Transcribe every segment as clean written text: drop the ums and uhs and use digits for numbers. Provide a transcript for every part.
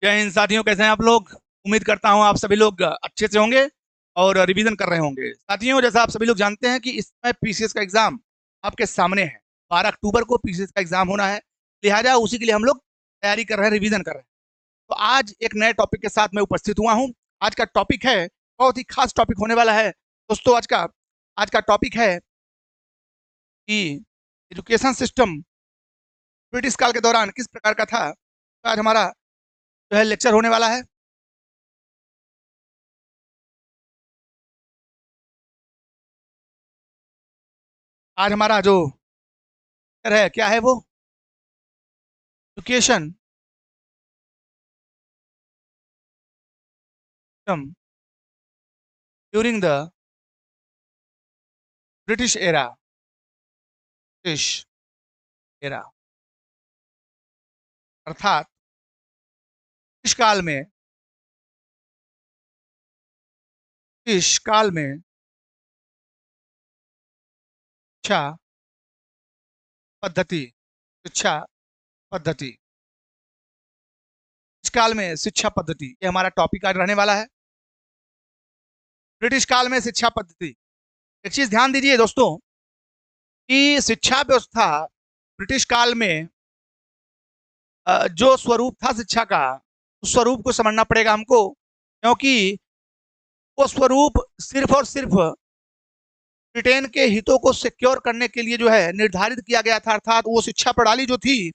जय हिंद साथियों, कैसे हैं आप लोग। उम्मीद करता हूं आप सभी लोग अच्छे से होंगे और रिवीजन कर रहे होंगे। साथियों, जैसा आप सभी लोग जानते हैं कि इस समय पीसीएस का एग्जाम आपके सामने है। 12 अक्टूबर को पीसीएस का एग्जाम होना है, लिहाजा उसी के लिए हम लोग तैयारी कर रहे हैं, रिवीजन कर रहे हैं। तो आज एक नए टॉपिक के साथ मैं उपस्थित हुआ हूँ। आज का टॉपिक है, बहुत ही खास टॉपिक होने वाला है दोस्तों। आज का टॉपिक है कि एजुकेशन सिस्टम ब्रिटिश काल के दौरान किस प्रकार का था। तो आज हमारा जो है लेक्चर होने वाला है। आज हमारा जो है क्या है वो, education system during the British era. British era अर्थात ब्रिटिश काल में शिक्षा पद्धति शिक्षा पद्धति ब्रिटिश काल में शिक्षा पद्धति, ये हमारा टॉपिक आज रहने वाला है। ब्रिटिश काल में शिक्षा पद्धति। एक चीज ध्यान दीजिए दोस्तों कि शिक्षा व्यवस्था ब्रिटिश काल में जो स्वरूप था शिक्षा का, उस स्वरूप को समझना पड़ेगा हमको, क्योंकि वो स्वरूप सिर्फ और सिर्फ ब्रिटेन के हितों को सिक्योर करने के लिए जो है निर्धारित किया गया था। अर्थात वो शिक्षा प्रणाली जो थी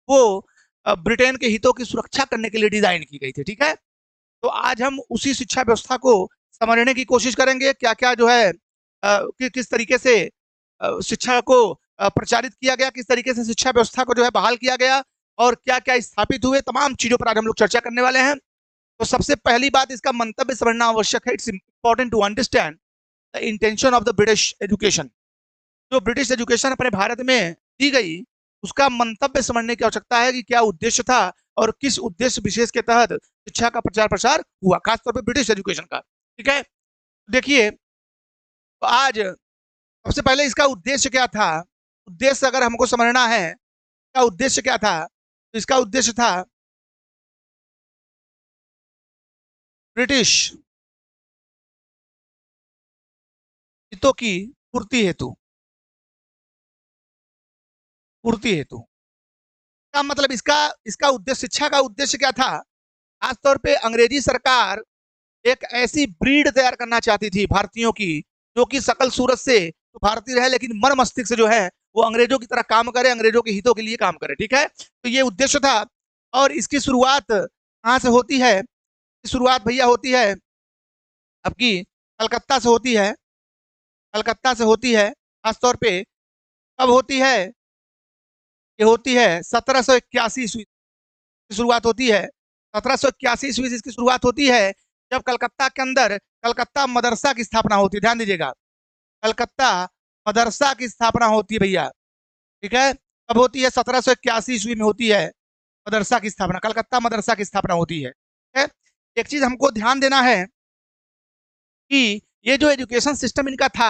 वो ब्रिटेन के हितों की सुरक्षा करने के लिए डिजाइन की गई थी। ठीक है, तो आज हम उसी शिक्षा व्यवस्था को समझने की कोशिश करेंगे। क्या क्या जो है किस तरीके से शिक्षा को प्रचारित किया गया, किस तरीके से शिक्षा व्यवस्था को जो है बहाल किया गया और क्या क्या स्थापित हुए, तमाम चीजों पर आज हम लोग चर्चा करने वाले हैं। तो सबसे पहली बात, इसका मंतव्य समझना आवश्यक है। It's important to understand the intention of the British education. जो ब्रिटिश एजुकेशन अपने भारत में दी गई, उसका मंतव्य समझने की आवश्यकता है कि क्या उद्देश्य था और किस उद्देश्य विशेष के तहत शिक्षा का प्रचार प्रसार हुआ, खासतौर पर ब्रिटिश एजुकेशन का। ठीक है, देखिए, तो आज सबसे पहले इसका उद्देश्य क्या था। उद्देश्य अगर हमको समझना है, इसका उद्देश्य क्या था, तो इसका उद्देश्य था ब्रिटिश हितों की पूर्ति हेतु। पूर्ति हेतु का मतलब, इसका इसका उद्देश्य, शिक्षा का उद्देश्य क्या था। खासतौर पे अंग्रेजी सरकार एक ऐसी ब्रीड तैयार करना चाहती थी भारतीयों की, जो कि सकल सूरत से तो भारतीय रहे लेकिन मन मस्तिष्क से जो है वो अंग्रेजों की तरह काम करे, अंग्रेजों के हितों के लिए काम करे। ठीक है, तो ये उद्देश्य था। और इसकी शुरुआत कहाँ से होती है। शुरुआत भैया होती है आपकी कलकत्ता से होती है। कलकत्ता से होती है, खासतौर पे कब होती है, ये होती है 1781 ईस्वी की शुरुआत होती है। 1781 ईस्वी से इसकी शुरुआत होती है, जब कलकत्ता के अंदर कलकत्ता मदरसा की स्थापना होती है। ध्यान दीजिएगा, कलकत्ता मदरसा की स्थापना होती है भैया। ठीक है, कब होती है, 1781 ईस्वी में होती है मदरसा की स्थापना, कलकत्ता मदरसा की स्थापना होती है। ठीक है, एक चीज हमको ध्यान देना है कि ये जो एजुकेशन सिस्टम इनका था,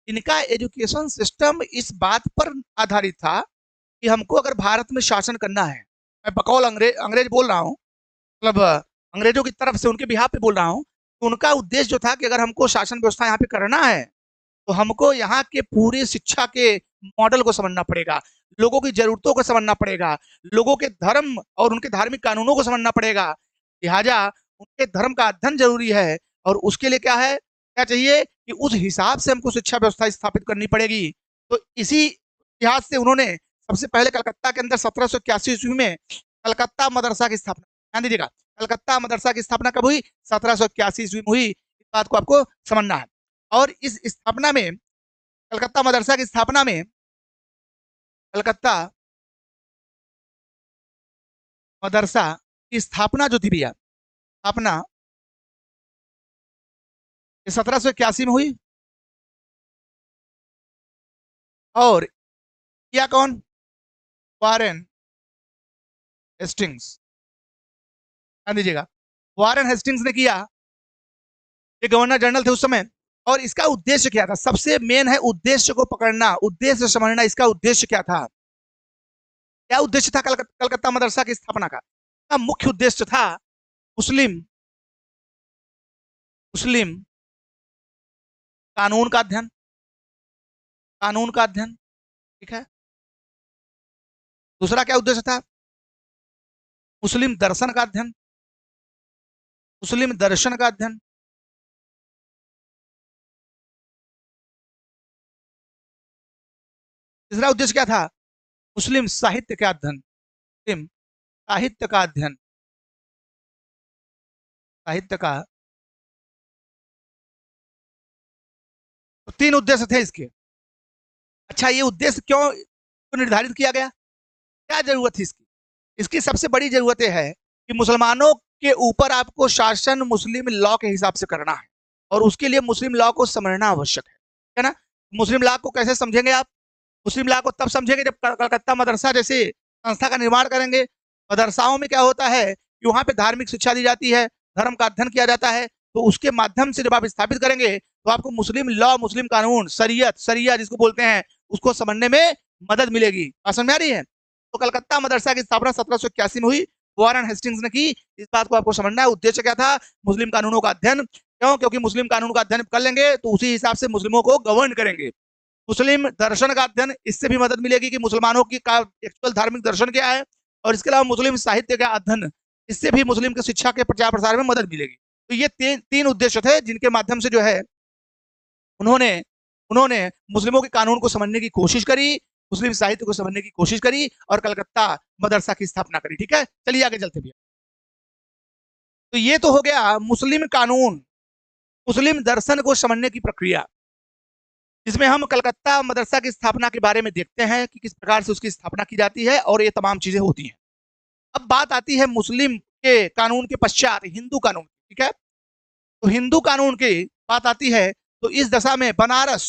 इनका एजुकेशन सिस्टम इस बात पर आधारित था कि हमको अगर भारत में शासन करना है, मैं बकौल अंग्रेज अंग्रेज बोल रहा हूँ, मतलब अंग्रेजों की तरफ से उनके बिहाफ पे बोल रहा हूँ, तो उनका उद्देश्य जो था कि अगर हमको शासन व्यवस्था यहाँ पे करना है तो हमको यहाँ के पूरे शिक्षा के मॉडल को समझना पड़ेगा, लोगों की जरूरतों को समझना पड़ेगा, लोगों के धर्म और उनके धार्मिक कानूनों को समझना पड़ेगा। लिहाजा उनके धर्म का अध्ययन जरूरी है और उसके लिए क्या है, क्या चाहिए कि उस हिसाब से हमको शिक्षा व्यवस्था स्थापित करनी पड़ेगी। तो इसी लिहाज से उन्होंने सबसे पहले कलकत्ता के अंदर 1781 ईस्वी में कलकत्ता मदरसा की स्थापना, ध्यान दीजिएगा, कलकत्ता मदरसा की स्थापना कब हुई, 1781 ईस्वी में हुई। इस बात को आपको समझना है। और इस स्थापना में, कलकत्ता मदरसा की स्थापना में, कलकत्ता मदरसा की स्थापना जो थी भैया, स्थापना 1781 में हुई। और किया कौन, वारेन हेस्टिंग्स। ध्यान दीजिएगा, वारेन हेस्टिंग्स ने किया, ये गवर्नर जनरल थे उस समय। और इसका उद्देश्य क्या था, सबसे मेन है उद्देश्य को पकड़ना, उद्देश्य समझना। इसका उद्देश्य क्या था, क्या उद्देश्य था कलकत्ता मदरसा की स्थापना का। का मुख्य उद्देश्य था मुस्लिम मुस्लिम कानून का अध्ययन, कानून का अध्ययन, ठीक है। दूसरा क्या उद्देश्य था? मुस्लिम दर्शन का अध्ययन, मुस्लिम दर्शन का अध्ययन। तीसरा उद्देश्य क्या था? मुस्लिम साहित्य का अध्ययन, मुस्लिम साहित्य का अध्ययन, साहित्य का। तो तीन उद्देश्य थे इसके। अच्छा, ये उद्देश्य क्यों निर्धारित किया गया? क्या जरूरत थी इसकी? इसकी सबसे बड़ी जरूरत यह है कि मुसलमानों के ऊपर आपको शासन मुस्लिम लॉ के हिसाब से करना है, और उसके लिए मुस्लिम लॉ को समझना आवश्यक है ना। मुस्लिम लॉ को कैसे समझेंगे आप? मुस्लिम लॉ को तब समझेंगे जब कलकत्ता मदरसा जैसे संस्था का निर्माण करेंगे। मदरसाओं में क्या होता है कि वहां पे धार्मिक शिक्षा दी जाती है, धर्म का अध्ययन किया जाता है। तो उसके माध्यम से जब आप स्थापित करेंगे तो आपको मुस्लिम लॉ, मुस्लिम कानून, शरीयत, शरिया जिसको बोलते हैं, उसको समझने में मदद मिलेगी। बात समझ में आ रही है? तो कलकत्ता मदरसा की स्थापना 1781 में हुई, वारन हेस्टिंग्स ने की। इस बात को आपको समझना है। उद्देश्य क्या था? मुस्लिम कानूनों का अध्ययन। क्यों? क्योंकि मुस्लिम कानून का अध्ययन कर लेंगे तो उसी हिसाब से मुस्लिमों को गवर्न करेंगे। मुस्लिम दर्शन का अध्ययन, इससे भी मदद मिलेगी कि मुसलमानों की का एक्चुअल धार्मिक दर्शन क्या है। और इसके अलावा मुस्लिम साहित्य का अध्ययन, इससे भी मुस्लिम की शिक्षा के प्रचार प्रसार में मदद मिलेगी। तो ये तीन उद्देश्य थे जिनके माध्यम से जो है उन्होंने उन्होंने मुस्लिमों के कानून को समझने की कोशिश करी, मुस्लिम साहित्य को समझने की कोशिश करी और कलकत्ता मदरसा की स्थापना करी। ठीक है, चलिए आगे चलते भैया। तो ये तो हो गया मुस्लिम कानून, मुस्लिम दर्शन को समझने की प्रक्रिया, जिसमें हम कलकत्ता मदरसा की स्थापना के बारे में देखते हैं कि किस प्रकार से उसकी स्थापना की जाती है और ये तमाम चीजें होती हैं। अब बात आती है मुस्लिम के कानून के पश्चात हिंदू कानून, ठीक है। तो हिंदू कानून की बात आती है तो इस दशा में बनारस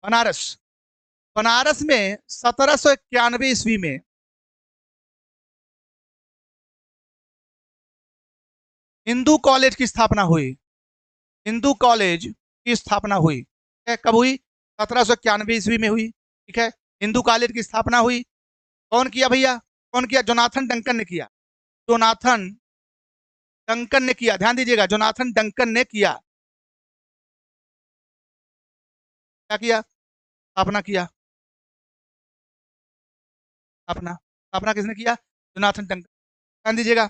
बनारस बनारस में 1791 ईस्वी में हिंदू कॉलेज की स्थापना हुई। हिंदू कॉलेज की स्थापना हुई। कब हुई? 1791 ईस्वी में हुई। ठीक है, हिंदू कॉलेज की स्थापना हुई। कौन किया भैया? कौन किया? जोनाथन डंकन ने किया। जोनाथन डंकन ने किया, ध्यान दीजिएगा, जोनाथन डंकन ने किया। क्या किया? स्थापना किया। स्थापना स्थापना किसने किया? Jonathan Duncan. ध्यान दीजिएगा।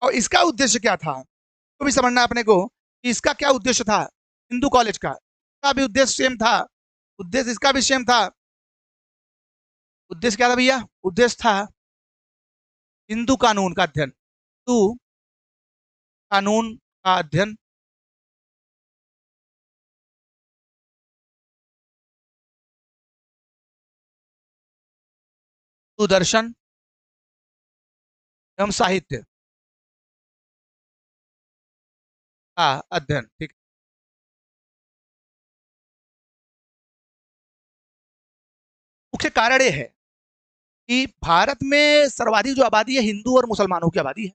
और इसका उद्देश्य क्या था तो भी समझना अपने को कि इसका क्या उद्देश्य था। हिंदू कॉलेज का भी उद्देश्य सेम था, उद्देश्य इसका भी सेम था। उद्देश्य क्या था भैया? उद्देश्य था हिंदू कानून का अध्ययन, हिंदू कानून का अध्ययन, हिंदू दर्शन एवं साहित्य का अध्ययन। ठीक, मुख्य कारण यह है कि भारत में सर्वाधिक जो आबादी है हिंदू और मुसलमानों की आबादी है।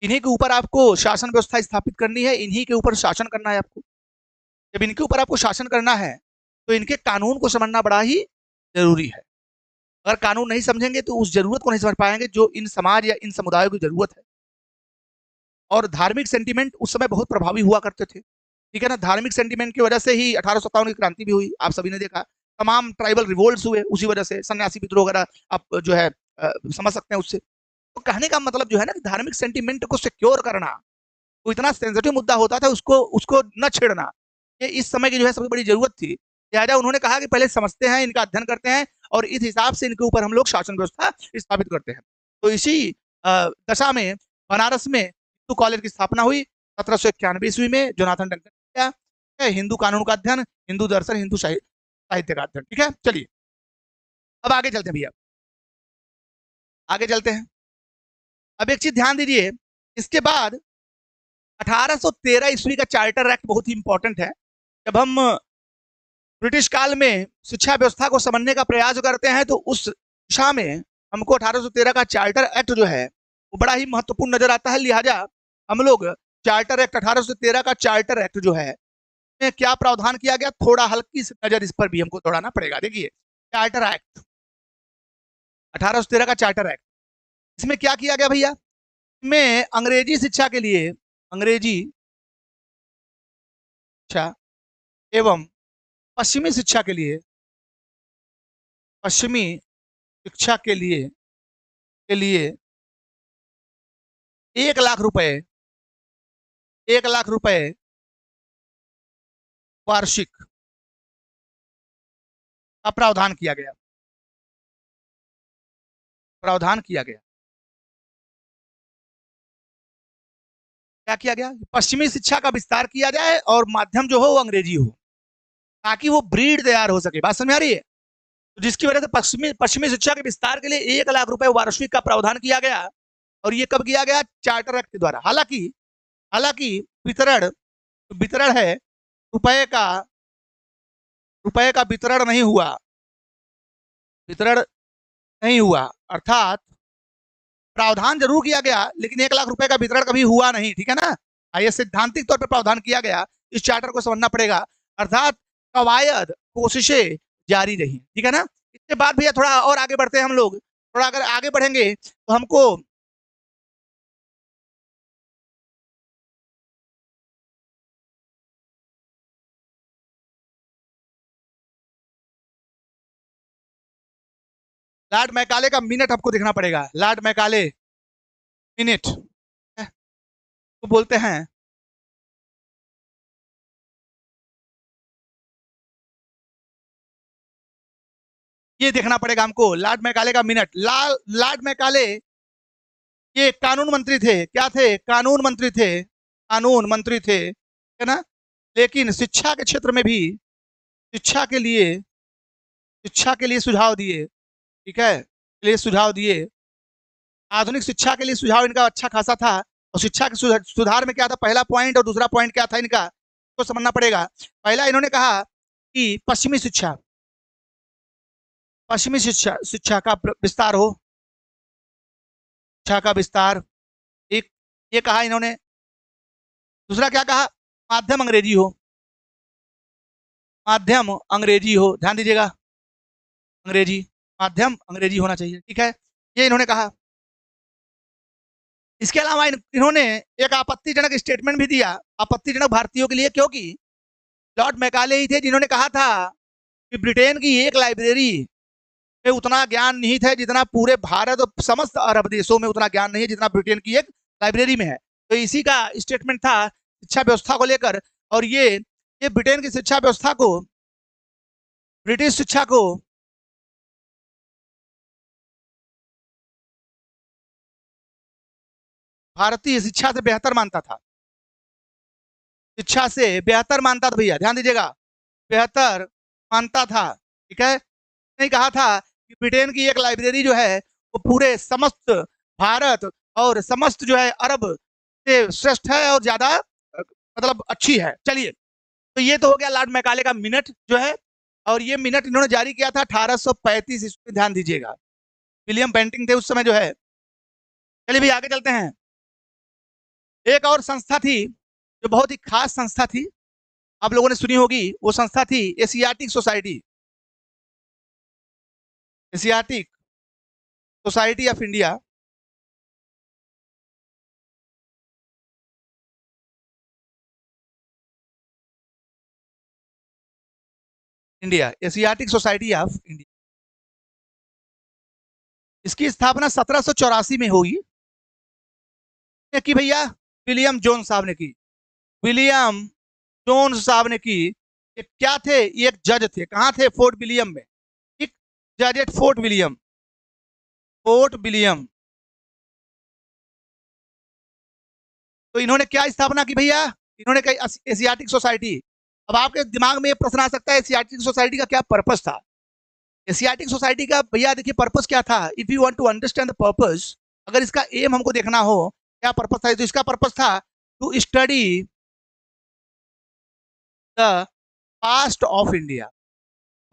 इन्हीं के ऊपर आपको शासन व्यवस्था स्थापित करनी है, इन्हीं के ऊपर शासन करना है आपको। जब इनके ऊपर आपको शासन करना है तो इनके कानून को समझना बड़ा ही जरूरी है। अगर कानून नहीं समझेंगे तो उस जरूरत को नहीं समझ पाएंगे जो इन समाज या इन समुदायों की जरूरत है। और धार्मिक सेंटीमेंट उस समय बहुत प्रभावी हुआ करते थे, ठीक है ना। धार्मिक सेंटीमेंट की वजह से ही 1857 की क्रांति भी हुई, आप सभी ने देखा। तमाम ट्राइबल रिवोल्ट्स हुए उसी वजह से, सन्यासी विद्रोह वगैरह आप जो है समझ सकते हैं उससे। तो कहने का मतलब जो है ना कि धार्मिक सेंटीमेंट को सिक्योर करना, वो इतना सेंसिटिव मुद्दा होता था, उसको उसको न छेड़ना, ये इस समय की जो है सबसे बड़ी जरूरत थी। लिहाजा उन्होंने कहा कि पहले समझते हैं, इनका अध्ययन करते हैं और इस हिसाब से इनके ऊपर हम लोग शासन व्यवस्था स्थापित करते हैं। तो इसी दशा में बनारस में हिंदू कॉलेज की स्थापना हुई 1791 ईस्वी में, जोनाथन डंकन ने किया। हिंदू कानून का अध्ययन, हिंदू दर्शन, हिंदू साहित्य का अध्ययन। ठीक है, चलिए अब आगे चलते हैं भैया, आगे चलते हैं। अब एक चीज ध्यान दीजिए, इसके बाद 1813 ईस्वी का चार्टर एक्ट बहुत ही इंपॉर्टेंट है। जब हम ब्रिटिश काल में शिक्षा व्यवस्था को समझने का प्रयास करते हैं तो उस दिशा में हमको 1813 का चार्टर एक्ट जो है वो बड़ा ही महत्वपूर्ण नजर आता है। लिहाजा हम लोग चार्टर एक्ट 1813 का चार्टर एक्ट जो है में क्या प्रावधान किया गया, थोड़ा हल्की सी नजर इस पर भी हमको दौड़ाना पड़ेगा। देखिए, चार्टर एक्ट 1813 का चार्टर एक्ट, इसमें क्या किया गया भैया, में अंग्रेजी शिक्षा के लिए, अंग्रेजी शिक्षा एवं पश्चिमी शिक्षा के लिए, पश्चिमी शिक्षा के लिए 1,00,000 रुपए, 1,00,000 रुपए वार्षिक का प्रावधान किया गया, प्रावधान किया गया। क्या किया गया, पश्चिमी शिक्षा का विस्तार किया जाए और माध्यम जो हो वो अंग्रेजी हो, ताकि वो ब्रीड तैयार हो सके। बात समझ आ रही है? तो जिसकी वजह से पश्चिमी शिक्षा के विस्तार के लिए 1,00,000 रुपए वार्षिक का प्रावधान किया गया। और ये कब किया गया, चार्टर एक्ट के द्वारा। हालांकि हालांकि वितरण वितरण है, रुपए का वितरण नहीं हुआ, वितरण नहीं हुआ, अर्थात प्रावधान जरूर किया गया लेकिन 1,00,000 रुपए का वितरण कभी हुआ नहीं। ठीक है ना? ये सैद्धांतिक तौर पर प्रावधान किया गया, इस चार्टर को समझना पड़ेगा। अर्थात कवायद, कोशिशें जारी रही। ठीक है ना? इसके बाद भैया थोड़ा और आगे बढ़ते हैं हम लोग। थोड़ा अगर आगे बढ़ेंगे तो हमको लॉर्ड मैकाले का मिनट आपको देखना पड़ेगा। लॉर्ड मैकाले मिनट तो बोलते हैं, ये देखना पड़ेगा हमको, लॉर्ड मैकाले का मिनट। लॉर्ड मैकाले ये कानून मंत्री थे। क्या थे? कानून मंत्री थे, कानून मंत्री थे, है ना? लेकिन शिक्षा के क्षेत्र में भी शिक्षा के लिए सुझाव दिए। ठीक है, लिए सुझाव दिए। आधुनिक शिक्षा के लिए सुझाव इनका अच्छा खासा था। और शिक्षा के सुधार में क्या था, पहला पॉइंट और दूसरा पॉइंट क्या था इनका, तो समझना पड़ेगा। पहला इन्होंने कहा कि पश्चिमी शिक्षा का विस्तार हो, शिक्षा का विस्तार, एक ये कहा इन्होंने। दूसरा क्या कहा, माध्यम अंग्रेजी हो, माध्यम अंग्रेजी हो, ध्यान दीजिएगा, अंग्रेजी, माध्यम अंग्रेजी होना चाहिए। ठीक है, ये इन्होंने कहा। इसके अलावा इन्होंने एक आपत्तिजनक स्टेटमेंट भी दिया, आपत्तिजनक भारतीयों के लिए, क्योंकि लॉर्ड मैकाले ही थे जिन्होंने कहा था कि ब्रिटेन की एक लाइब्रेरी में उतना ज्ञान निहित है जितना पूरे भारत और समस्त अरब देशों में उतना ज्ञान नहीं है जितना ब्रिटेन की एक लाइब्रेरी में है। तो इसी का स्टेटमेंट था शिक्षा व्यवस्था को लेकर। और ये ब्रिटेन की शिक्षा व्यवस्था को, ब्रिटिश शिक्षा को भारतीय शिक्षा से बेहतर मानता था, शिक्षा से बेहतर मानता था भैया, ध्यान दीजिएगा, बेहतर मानता था। ठीक है, नहीं कहा था कि ब्रिटेन की एक लाइब्रेरी जो है वो पूरे समस्त भारत और समस्त जो है अरब से श्रेष्ठ है और ज्यादा मतलब अच्छी है। चलिए, तो ये तो हो गया लॉर्ड मैकाले का मिनट जो है। और ये मिनट इन्होंने जारी किया था 1835 ईस्वी, ध्यान दीजिएगा। विलियम बेंटिंग थे उस समय जो है। चलिए भी आगे चलते हैं। एक और संस्था थी जो बहुत ही खास संस्था थी, आप लोगों ने सुनी होगी, वो संस्था थी Asiatic society, Asiatic society of India. India, Asiatic society of India. इसकी स्थापना 1784 में हुई कि भैया विलियम जोन्स साहब ने की, विलियम जोन्स साहब ने की। ये क्या थे, ये एक जज थे। कहाँ थे? फोर्ट विलियम में, एक जज at Fort William, Fort William. तो इन्होंने क्या स्थापना की भैया, इन्होंने कही एशियाटिक सोसाइटी। अब आपके दिमाग में ये प्रश्न आ सकता है एशियाटिक सोसाइटी का क्या पर्पस था। एशियाटिक सोसाइटी का भैया देखिए पर्पस क्या था। If you want to understand the purpose, अगर इसका एम हमको देखना हो क्या पर्पस था, तो इसका पर्पस था to study the past of India,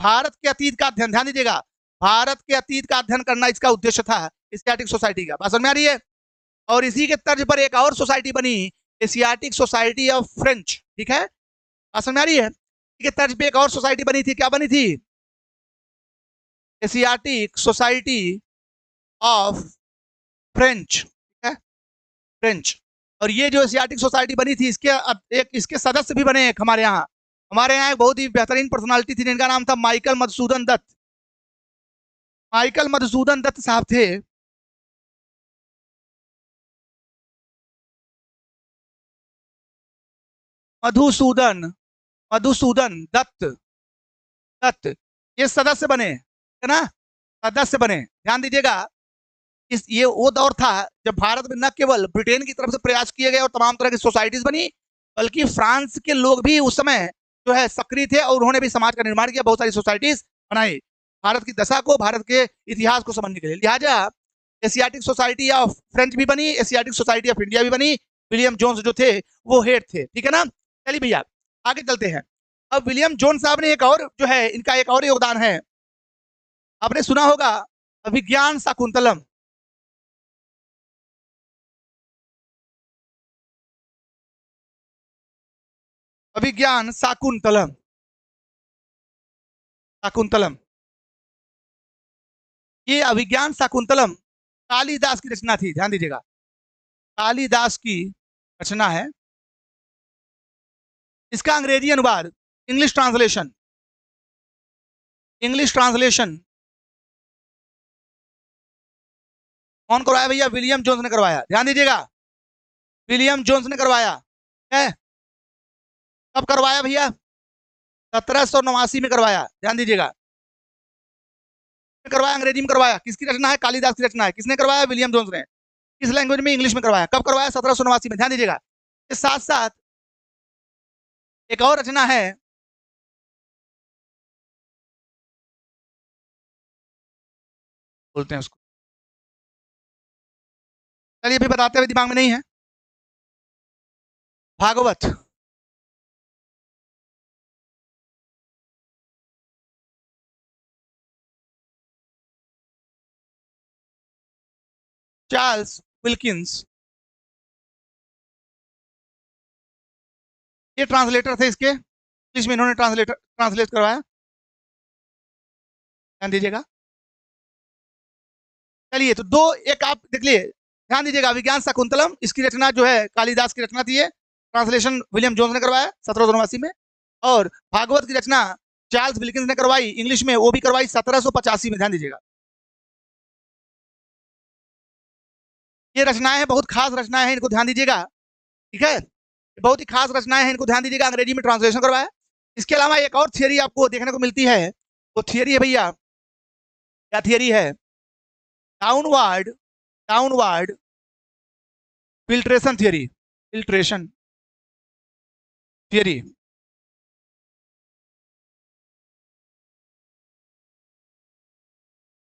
Bharat के अतीत का अध्ययन, ध्यान दीजिएगा, भारत के अतीत का अध्ययन करना इसका उद्देश्य था एशियाटिक सोसाइटी का। बात समझ में आ रही है? और इसी के तर्ज पर एक और सोसाइटी बनी, एशियाटिक सोसाइटी ऑफ फ्रेंच। ठीक है, बात समझ में आ रही है? ठीक है, तर्ज पे एक और सोसाइटी बनी थी, क्या बनी थी? एशियाटिक सोसाइटी ऑफ फ्रेंच, है फ्रेंच। और ये जो एशियाटिक सोसाइटी बनी थी, इसके एक इसके सदस्य भी बने एक हमारे यहाँ एक बहुत ही बेहतरीन पर्सनालिटी थी जिनका नाम था माइकल मधुसूदन दत्त। माइकल मधुसूदन दत्त साहब थे। मधुसूदन मधुसूदन दत्त दत्त, ये सदस्य बने, है ना, सदस्य बने। ध्यान दीजिएगा, ये वो दौर था जब भारत में न केवल ब्रिटेन की तरफ से प्रयास किए गए और तमाम तरह की सोसाइटीज बनी, बल्कि फ्रांस के लोग भी उस समय जो है सक्रिय थे और उन्होंने भी समाज का निर्माण किया, बहुत सारी सोसाइटीज बनाई भारत की दशा को, भारत के इतिहास को समझने के लिए। लिहाजा एशियाटिक सोसाइटी ऑफ फ्रेंच भी बनी, एशियाटिक सोसाइटी ऑफ इंडिया भी बनी। विलियम जोन्स जो थे वो हेड थे, ठीक है ना। चलिए भैया आगे चलते हैं। अब विलियम जोन्स साहब ने एक और जो है, इनका एक और योगदान है, आपने सुना होगा अभिज्ञान शाकुंतलम। अभिज्ञान शाकुंतलम, शाकुंतलम, ये अभिज्ञान शाकुंतलम कालिदास की रचना थी, ध्यान दीजिएगा, कालिदास की रचना है। इसका अंग्रेजी अनुवाद, इंग्लिश ट्रांसलेशन, इंग्लिश ट्रांसलेशन कौन करवाया भैया? विलियम जोन्स ने करवाया, ध्यान दीजिएगा, विलियम जोन्स ने करवाया है। कब करवाया भैया? 1789 में करवाया, ध्यान दीजिएगा, करवाया, अंग्रेजी में करवाया। किसकी रचना है? कालिदास की रचना है। किसने करवाया? विलियम जोन्स ने। किस लैंग्वेज में? इंग्लिश में करवाया। कब करवाया? 1789 में, ध्यान दीजिएगा। इस साथ साथ एक और रचना है, बोलते हैं उसको, चलिए अभी बताते हुए दिमाग में नहीं है, भागवत। चार्ल्स विल्किंस, ये ट्रांसलेटर थे इसके, इंग्लिश में इन्होंने ट्रांसलेट करवाया, ध्यान दीजिएगा। चलिए तो दो, एक आप देख लिए, ध्यान दीजिएगा, विज्ञान शाकुंतलम इसकी रचना जो है कालिदास की रचना थी, ये ट्रांसलेशन विलियम जोन्स ने करवाया 1789 में। और भागवत की रचना चार्ल्स विल्किंस ने करवाई, इंग्लिश में वो भी करवाई 1785 में, ध्यान दीजिएगा। ये रचनाएं हैं, बहुत खास रचनाएं हैं, इनको ध्यान दीजिएगा, ठीक है, बहुत ही खास रचनाएं हैं, इनको ध्यान दीजिएगा, अंग्रेजी में ट्रांसलेशन करवाया। इसके अलावा एक और थियरी आपको देखने को मिलती है, वो थियरी है भैया, क्या थियरी है? Downward downward filtration theory, filtration theory.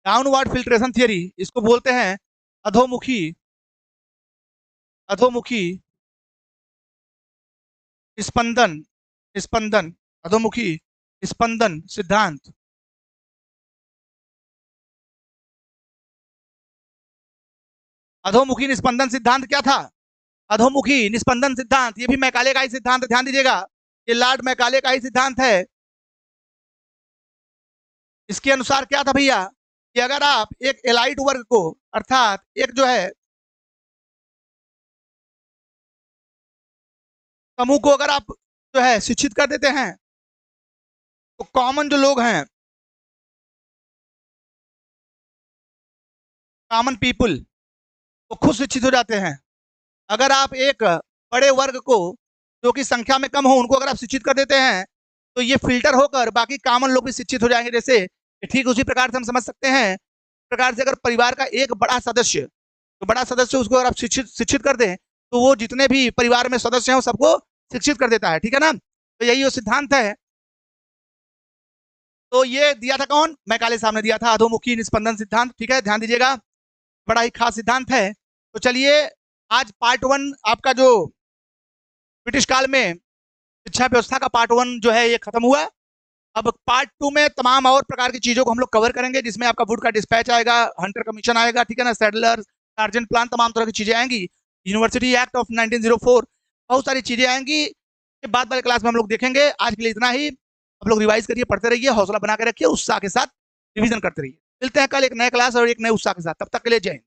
Downward filtration theory, इसको बोलते हैं अधोमुखी, अधोमुखी स्पंदन, स्पंदन, अधोमुखी स्पंदन सिद्धांत। अधोमुखी निस्पंदन सिद्धांत क्या था? अधोमुखी निस्पंदन सिद्धांत, ये भी मैकाले का ही सिद्धांत है, ध्यान दीजिएगा, ये लॉर्ड मैकाले का ही सिद्धांत है। इसके अनुसार क्या था भैया कि अगर आप एक एलाइट वर्ग को, अर्थात एक जो है समूह को अगर आप जो है शिक्षित कर देते हैं, तो कॉमन जो लोग हैं, कॉमन पीपल, वो खुद शिक्षित हो जाते हैं। अगर आप एक बड़े वर्ग को जो कि संख्या में कम हो, उनको अगर आप शिक्षित कर देते हैं, तो ये फिल्टर होकर बाकी कॉमन लोग भी शिक्षित हो जाएंगे। जैसे ठीक उसी प्रकार से हम समझ सकते हैं, प्रकार से अगर परिवार का एक बड़ा सदस्य, तो बड़ा सदस्य उसको अगर आप शिक्षित शिक्षित कर दें, तो वो जितने भी परिवार में सदस्य हैं वो सबको शिक्षित कर देता है, ठीक है ना। तो यही वो सिद्धांत है। तो ये दिया था कौन? मैकाले साहब ने दिया था, अधोमुखी निस्पंदन सिद्धांत, ठीक है, ध्यान दीजिएगा, बड़ा ही खास सिद्धांत है। तो चलिए आज पार्ट 1 आपका जो ब्रिटिश काल में शिक्षा व्यवस्था का पार्ट 1 जो है ये खत्म हुआ। अब पार्ट 2 में तमाम और प्रकार की चीजों को हम लोग कवर करेंगे, जिसमें आपका वुड का डिस्पैच आएगा, हंटर कमीशन आएगा, ठीक है ना, सेटलर सार्जेंट प्लान, तमाम तरह की चीजें आएंगी, यूनिवर्सिटी एक्ट ऑफ 1904, बहुत सारी चीजें आएंगी। बाद वाले क्लास में हम लोग देखेंगे। आज के लिए इतना ही। आप लोग रिवाइज करिए, पढ़ते रहिए, हौसला बना के रखिए, उत्साह के साथ रिवीजन करते रहिए। मिलते हैं कल एक नए क्लास और एक नए उत्साह के साथ। तब तक के लिए जय हिंद।